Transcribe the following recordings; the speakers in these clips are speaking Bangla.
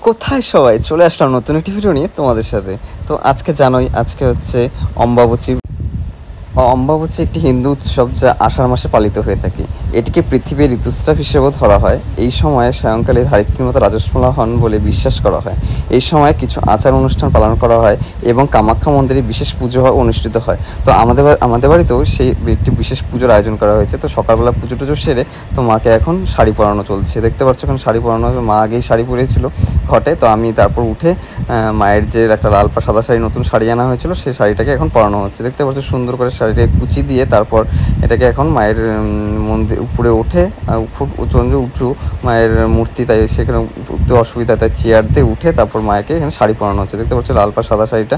কোথায় সবাই চলে আসলাম নতুন একটি ভিডিও নিয়ে তোমাদের সাথে। তো আজকে জানোই আজকে হচ্ছে অম্বাবচী। অম্বাবচী একটি হিন্দু উৎসব যা আষাঢ় মাসে পালিত হয়ে থাকে। এটিকে পৃথিবীর ঋতুস্রাব হিসেবেও ধরা হয়। এই সময়ে সায়ংকালে ধারিত্রীর মতো রাজস্বলা হন বলে বিশ্বাস করা হয়। এই সময় কিছু আচার অনুষ্ঠান পালন করা হয় এবং কামাখ্যা মন্দিরে বিশেষ পুজো অনুষ্ঠিত হয়। তো আমাদের বাড়িতেও সেই একটি বিশেষ পুজোর আয়োজন করা হয়েছে। তো সকালবেলা পুজো টুজো সেরে তো মাকে এখন শাড়ি পরানো চলছে, দেখতে পাচ্ছ এখন শাড়ি পরানো হবে। মা আগেই শাড়ি পরেছিল ঘটে, তো আমি তারপর উঠে মায়ের যে একটা লাল সাদা শাড়ি নতুন শাড়ি আনা হয়েছিল সেই শাড়িটাকে এখন পরানো হচ্ছে। দেখতে পাচ্ছ সুন্দর করে শাড়িটাকে কুচি দিয়ে তারপর এটাকে এখন মায়ের মন্দির উপরে উঠে খুব উঁচু মায়ের মূর্তি, তাই সেখানে উঠতে অসুবিধা, তাই চেয়ার দিয়ে উঠে তারপর মায়েকে এখানে শাড়ি পরানো হচ্ছে। দেখতে পাচ্ছ লাল সাদা শাড়িটা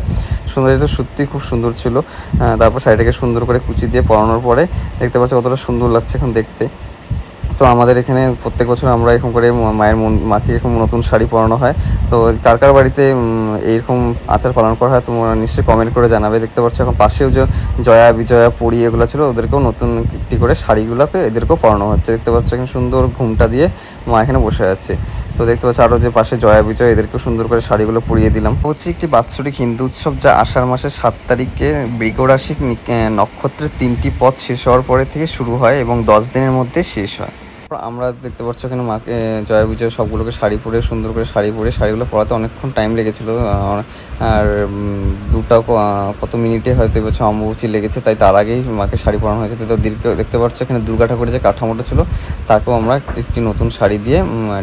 সুন্দর, এটা সত্যিই খুব সুন্দর ছিল। তারপর শাড়িটাকে সুন্দর করে কুচি দিয়ে পরানোর পরে দেখতে পাচ্ছ কতটা সুন্দর লাগছে এখন দেখতে। তো আমাদের এখানে প্রত্যেক বছর আমরা এরকম করে মাকে এরকম নতুন শাড়ি পরানো হয়। তো কার কার বাড়িতে এইরকম আচার পালন করা হয় তোমরা নিশ্চয়ই কমেন্ট করে জানাবে। দেখতে পাচ্ছ এখন পাশেও যে জয়া বিজয়া পরি এগুলো ছিল ওদেরকেও নতুন একটি করে শাড়িগুলোকে এদেরকেও পরানো হচ্ছে। দেখতে পাচ্ছ এখানে সুন্দর ঘুমটা দিয়ে মা এখানে বসে আছে। তো দেখতে পাচ্ছ আরও যে পাশে জয়া বিজয় এদেরকেও সুন্দর করে শাড়িগুলো পরিয়ে দিলাম। হচ্ছে একটি বাৎসরিক হিন্দু উৎসব যা আষাঢ় মাসের 7 তারিখে মৃগরাশি নক্ষত্রের 3টি পথ শেষ হওয়ার পরে থেকে শুরু হয় এবং 10 দিনের মধ্যে শেষ হয়। আমরা দেখতে পাচ্ছ এখানে মাকে জয়া বিজয় সবগুলোকে শাড়ি পরে সুন্দর করে শাড়ি পরে শাড়িগুলো পরাতে অনেকক্ষণ টাইম লেগেছিলো। আর দুটা কত মিনিটে হয়তো এবছর অম্বুবাচী লেগেছে, তাই তার আগেই মাকে শাড়ি পরানো হয়েছে। তো দেখতে পাচ্ছ এখানে দুর্গা ঠাকুরের যে কাঠামোটা ছিল তাকেও আমরা একটি নতুন শাড়ি দিয়ে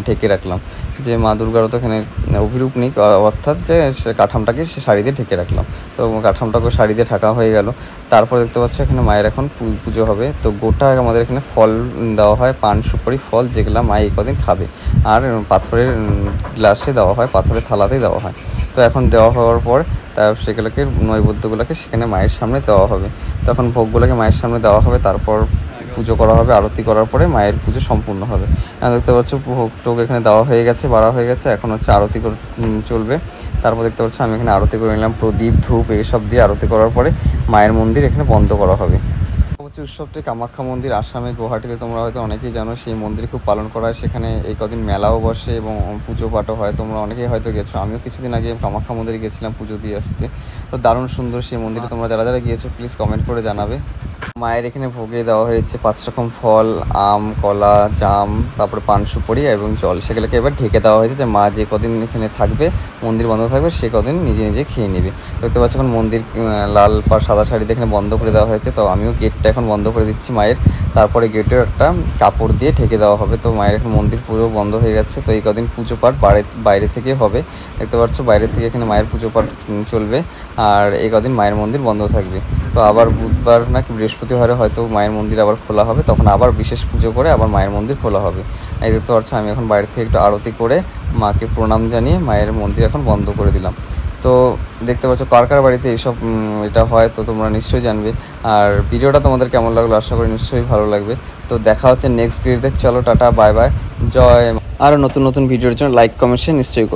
ঢেকে রাখলাম। যে মা দুর্গারও তো এখানে অভিরূপ নেই, অর্থাৎ যে কাঠামটাকে সে শাড়ি দিয়ে ঢেকে রাখলাম। তো কাঠামটাকে শাড়ি দিয়ে ঢাকা হয়ে গেল। তারপর দেখতে পাচ্ছ এখানে মায়ের এখন পুজো হবে। তো গোটা আমাদের এখানে ফল দেওয়া হয়, পান সুপারি ফল, যেগুলো মা এই কদিন খাবে। আর পাথরের গ্লাসে দেওয়া হয়, পাথরের থালাতেই দেওয়া হয়। তো এখন দেওয়া হওয়ার পর সেগুলোকে নৈবেদ্যগুলোকে সেখানে মায়ের সামনে দেওয়া হবে। তখন ভোগগুলোকে মায়ের সামনে দেওয়া হবে, তারপর পুজো করা হবে। আরতি করার পরে মায়ের পুজো সম্পূর্ণ হবে। দেখতে পাচ্ছ ভোগ টোগ এখানে দেওয়া হয়ে গেছে, বাড়া হয়ে গেছে, এখন হচ্ছে আরতি করতে চলবে। তারপর দেখতে পাচ্ছ আমি এখানে আরতি করে নিলাম, প্রদীপ ধূপ এইসব দিয়ে আরতি করার পরে মায়ের মন্দির এখানে বন্ধ করা হবে। উৎসবটি কামাখ্যা মন্দির আসামে গুয়াহাটিতে তোমরা হয়তো অনেকেই জানো, সেই মন্দিরে খুব পালন করা হয়। সেখানে এই কদিন মেলাও বসে এবং পুজো পাঠও হয়। তোমরা অনেকেই হয়তো গেছো, আমিও কিছুদিন আগে কামাখ্যা মন্দিরে গেছিলাম পুজো দিয়ে আসতে। তো দারুণ সুন্দর সেই মন্দিরে, তোমরা যারা যারা গিয়েছো প্লিজ কমেন্ট করে জানাবে। মায়ের এখানে ভোগে দেওয়া হয়েছে 5 রকম ফল, আম, কলা, জাম, তারপরে পান সুপারি এবং জল। সেগুলোকে এবার ঢেকে দেওয়া হয়েছে যে মা যে কদিন এখানে থাকবে, মন্দির বন্ধ থাকবে, সে কদিন নিজে নিজে খেয়ে নেবে। দেখতে পাচ্ছ এখন মন্দির লাল সাদা শাড়িতে এখানে বন্ধ করে দেওয়া হয়েছে। তো আমিও গেটটা এখন বন্ধ করে দিচ্ছি মায়ের। তারপরে গেটের একটা কাপড় দিয়ে ঢেকে দেওয়া হবে। তো মায়ের এখন মন্দির পুরো বন্ধ হয়ে যাচ্ছে। তো এই কদিন পুজো পাঠ বাইরে থেকে হবে। দেখতে পাচ্ছ বাইরে থেকে এখানে মায়ের পুজো পাঠ চলবে। আর এই কদিন মায়ের মন্দির বন্ধ থাকবে। তো আবার বুধবার নাকি বৃহস্পতিবারে হয়তো মায়ের মন্দির আবার খোলা হবে, তখন আবার বিশেষ পুজো করে আবার মায়ের মন্দির খোলা হবে। এই দেখতে পাচ্ছ আমি এখন বাইরে থেকে একটু আরতি করে মাকে প্রণাম জানিয়ে মায়ের মন্দির এখন বন্ধ করে দিলাম। তো দেখতে পাচ্ছ কার কার বাড়িতে এইসব এটা হয়, তো তোমরা নিশ্চয়ই জানবে। আর ভিডিওটা তোমাদের কেমন লাগলো আশা করি নিশ্চয়ই ভালো লাগবে। তো দেখা হচ্ছে নেক্সট ভিডিওতে। চলো টাটা, বাই বাই, জয়। আরও নতুন নতুন ভিডিওর জন্য লাইক কমেন্ট শেয়ার নিশ্চয়ই করো।